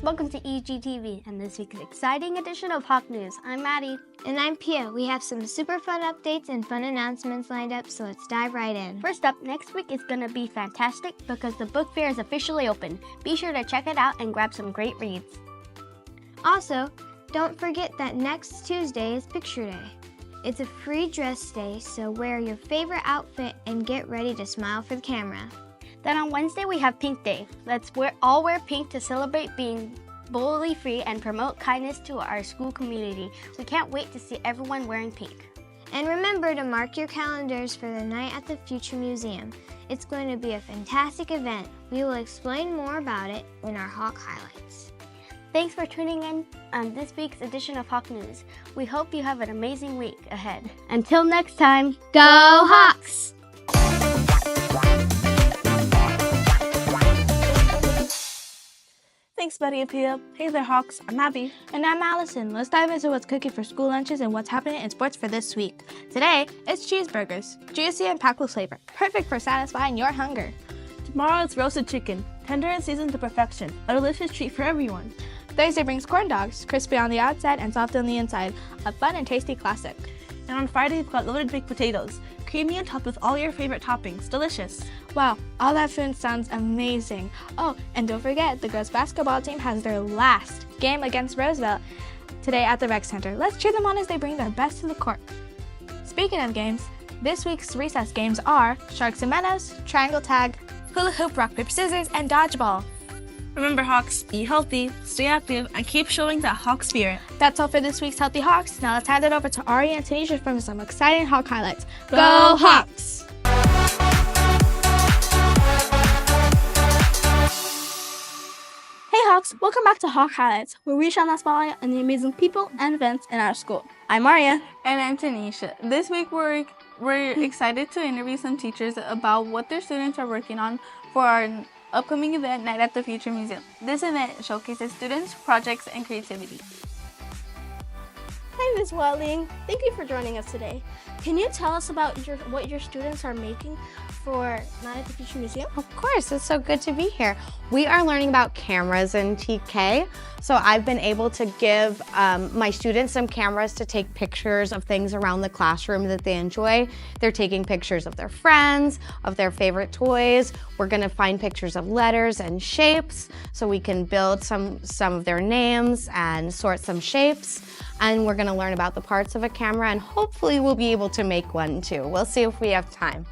welcome to EGTV and this week's exciting edition of Hawk News. I'm Maddie. And I'm Pia. We have some super fun updates and fun announcements lined up, so let's dive right in. First up, next week is gonna be fantastic because the book fair is officially open. Be sure to check it out and grab some great reads. Also, don't forget that next Tuesday is Picture Day. It's a free dress day, so wear your favorite outfit and get ready to smile for the camera. Then on Wednesday, we have Pink Day. Let's all wear pink to celebrate being bully free and promote kindness to our school community. We can't wait to see everyone wearing pink. And remember to mark your calendars for the Night at the Future Museum. It's going to be a fantastic event. We will explain more about it in our Hawk highlights. Thanks for tuning in on this week's edition of Hawk News. We hope you have an amazing week ahead. Until next time, Go Hawks! Thanks, Buddy and Pia. Hey there, Hawks. I'm Abby. And I'm Allison. Let's dive into what's cooking for school lunches and what's happening in sports for this week. Today, it's cheeseburgers. Juicy and packed with flavor. Perfect for satisfying your hunger. Tomorrow it's roasted chicken, tender and seasoned to perfection. A delicious treat for everyone. Thursday brings corn dogs, crispy on the outside and soft on the inside. A fun and tasty classic. And on Friday we've got loaded baked potatoes, creamy and topped with all your favorite toppings. Delicious. Wow, all that food sounds amazing. Oh, and don't forget, the girls basketball team has their last game against Roosevelt today at the Rec Center. Let's cheer them on as they bring their best to the court. Speaking of games, this week's recess games are Sharks and Minnows, Triangle Tag, Hula Hoop, Rock, Paper, Scissors, and Dodgeball. Remember, Hawks, be healthy, stay active, and keep showing that Hawk spirit. That's all for this week's Healthy Hawks. Now let's hand it over to Ari and Tanisha for some exciting Hawk highlights. Go Hawks! Hey Hawks, welcome back to Hawk Highlights, where we shine the spotlight on the amazing people and events in our school. I'm Maria. And I'm Tanisha. This week we're excited to interview some teachers about what their students are working on for our upcoming event, Night at the Future Museum. This event showcases students, projects, and creativity. Hi, Ms. Watling. Thank you for joining us today. Can you tell us about what your students are making for Night at the Future Museum? Of course, it's so good to be here. We are learning about cameras in TK. So I've been able to give my students some cameras to take pictures of things around the classroom that they enjoy. They're taking pictures of their friends, of their favorite toys. We're gonna find pictures of letters and shapes so we can build some of their names and sort some shapes. And we're gonna learn about the parts of a camera and hopefully we'll be able to make one too. We'll see if we have time.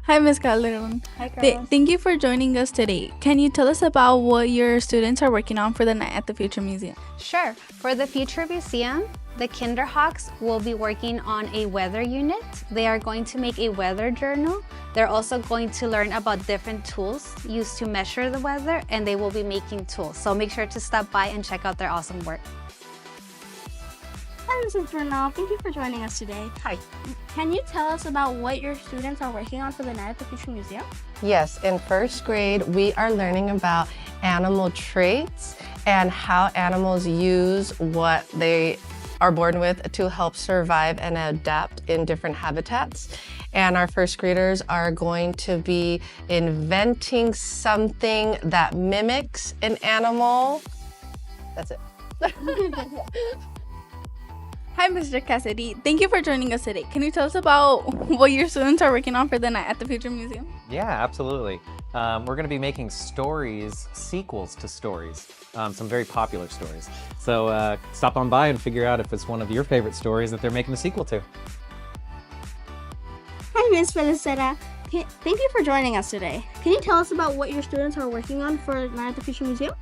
Hi, Ms. Calderon. Hi, Carlos. Thank you for joining us today. Can you tell us about what your students are working on for the Night at the Future Museum? Sure. For the Future Museum, the Kinderhawks will be working on a weather unit. They are going to make a weather journal. They're also going to learn about different tools used to measure the weather, and they will be making tools. So make sure to stop by and check out their awesome work. Hi, Mrs. Bernal. Thank you for joining us today. Hi. Can you tell us about what your students are working on for the Night at the Future Museum? Yes, in first grade, we are learning about animal traits and how animals use what they are born with to help survive and adapt in different habitats. And our first graders are going to be inventing something that mimics an animal. That's it. Hi, Mr. Cassidy. Thank you for joining us today. Can you tell us about what your students are working on for the Night at the Future Museum? Yeah, absolutely. We're going to be making stories, sequels to stories, some very popular stories. So stop on by and figure out if it's one of your favorite stories that they're making a sequel to. Hi, Ms. Felicita. Thank you for joining us today. Can you tell us about what your students are working on for Night at the Future Museum?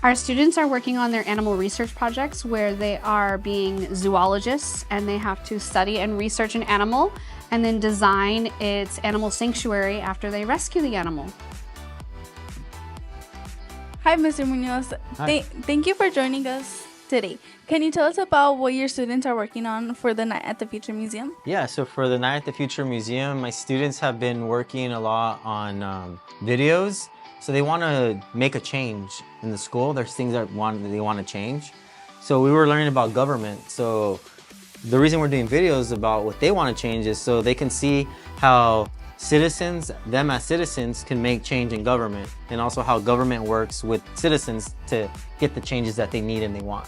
Our students are working on their animal research projects where they are being zoologists and they have to study and research an animal and then design its animal sanctuary after they rescue the animal. Hi, Mr. Munoz. Hi. Thank you for joining us today. Can you tell us about what your students are working on for the Night at the Future Museum? Yeah, so for the Night at the Future Museum, my students have been working a lot on videos. So they want to make a change in the school. There's things that they want to change. So we were learning about government. So the reason we're doing videos about what they want to change is so they can see how citizens, them as citizens, can make change in government, and also how government works with citizens to get the changes that they need and they want.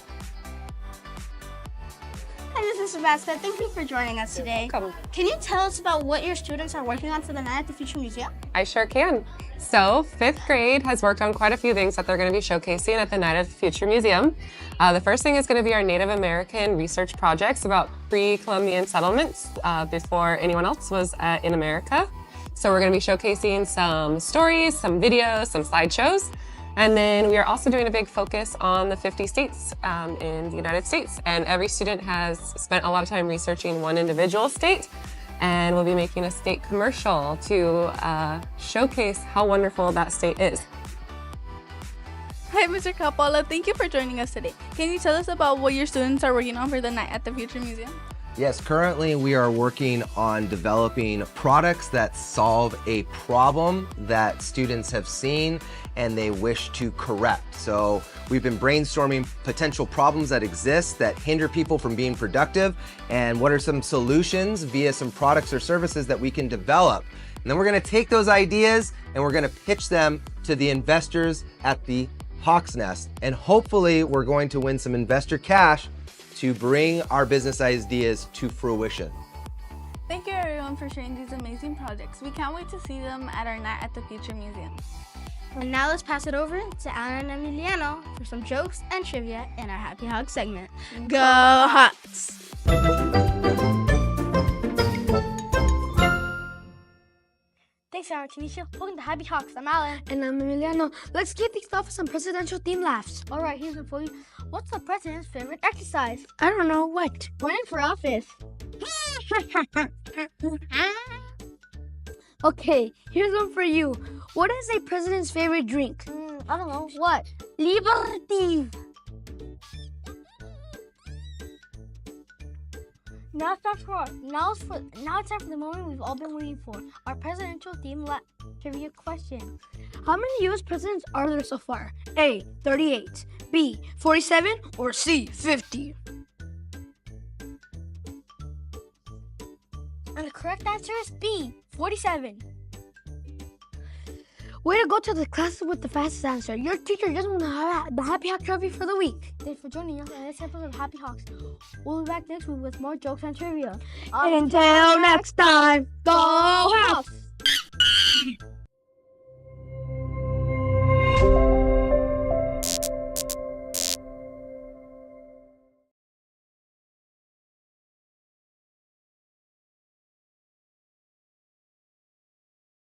Hi, this is Sebastian. Thank you for joining us today. Can you tell us about what your students are working on for the Night at the Future Museum? I sure can. So 5th grade has worked on quite a few things that they're going to be showcasing at the Night at the Future Museum. The first thing is going to be our Native American research projects about pre-Columbian settlements before anyone else was in America. So we're going to be showcasing some stories, some videos, some slideshows. And then we are also doing a big focus on the 50 states in the United States. And every student has spent a lot of time researching one individual state, and we'll be making a state commercial to showcase how wonderful that state is. Hi, Mr. Capola. Thank you for joining us today. Can you tell us about what your students are working on for the Night at the Future Museum? Yes, currently we are working on developing products that solve a problem that students have seen and they wish to correct. So we've been brainstorming potential problems that exist that hinder people from being productive, and what are some solutions via some products or services that we can develop. And then we're gonna take those ideas and we're gonna pitch them to the investors at the Hawk's Nest. And hopefully we're going to win some investor cash to bring our business ideas to fruition. Thank you everyone for sharing these amazing projects. We can't wait to see them at our Night at the Future Museum. And now let's pass it over to Alan and Emiliano for some jokes and trivia in our Happy Hawk segment. Go Hawks! Thanks, Aaron Tanisha. Welcome to Happy Hawks. I'm Alan. And I'm Emiliano. Let's get things off with some presidential theme laughs. All right, here's one for you. What's the president's favorite exercise? I don't know what. Running for office. Okay, here's one for you. What is a president's favorite drink? I don't know. What? Liberty. Now it's time for the moment we've all been waiting for. Our presidential theme trivia question. How many U.S. presidents are there so far? A, 38, B, 47, or C, 50? And the correct answer is B, 47. Way to go to the class with the fastest answer. Your teacher just won the Happy Hawk trophy for the week. Thanks for joining us on this episode of Happy Hawks. We'll be back next week with more jokes and trivia. Until next time, go Hawks!